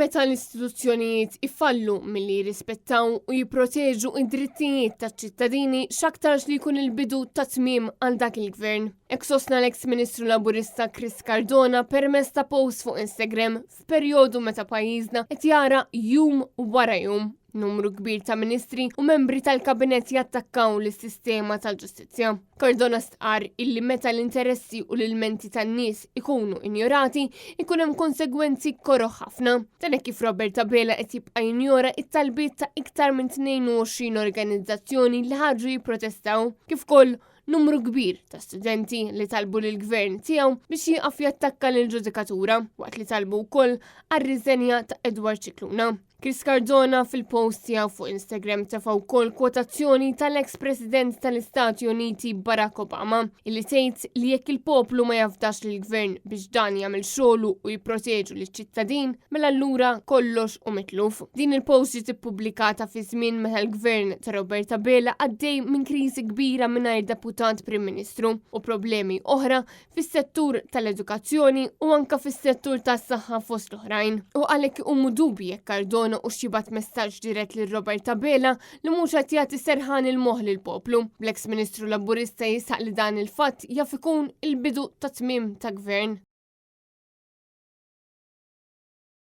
meta l-istituzzjonijiet ifallu milli jirrispettaw u jipproteġu id-drittijiet taċ-ċittadini x'aktarx li jkun il-bidu ta' tmiem għal dak il-gvern. Hekk sostna l-eks Ministru Laburista Chris Cardona permezz ta' post fuq Instagram f'perjodu meta pajjiżna qed jara jum wara jum numru kbir ta' ministri u membri tal-kabinet jattakkaw l-sistema tal-ġustizzja. Cardona stqar illi meta l-interessi u l-ilmenti tan-nies ikunu injorati, ikun hemm konsegwenzi koroħ ħafna. Dan hekk kif Robert Tabela qed jibqa' jinjora it-talbiet ta' iktar minn 22 organizzazzjoni li ħarġu jipprotestaw, kif ukoll numru kbir ta' studenti li talbu lill-gvern tiegħu biex jieqaf jattakka lill-ġudikatura waqt li talbu wkoll għar-riżenja ta' Edward Cicluna. Chris Cardona fil-post tiegħu fuq Instagram tefa' wkoll kwotazzjoni tal-eks President tal-Istati Uniti Barack Obama illi tgħid li jekk il-poplu ma jafdax lill-gvern biex dan jagħmel xogħlu u jipproteġu liċ-ċittadin, mela allura kollox hu mitluf. Din il-post ġiet ippubblikata fi żmien meta l-gvern ta' Robert Tabela għaddej minn kriżi kbira mingħajr deputat Prim Ministru u problemi oħra fis-settur tal-edukazzjoni u anke fis-settur tas-saħħa fost l-oħrajn. U għalhekk huma dubji jekk Cardona u xjibat messaġġ dirett lil Robert Tabela li mhux qed jagħti serħan il-moħħ lill-poplu. L-eks Ministru Laburista jisaq li dan il-fatt jaf ikun il-bidu ta' tmiem ta' gvern.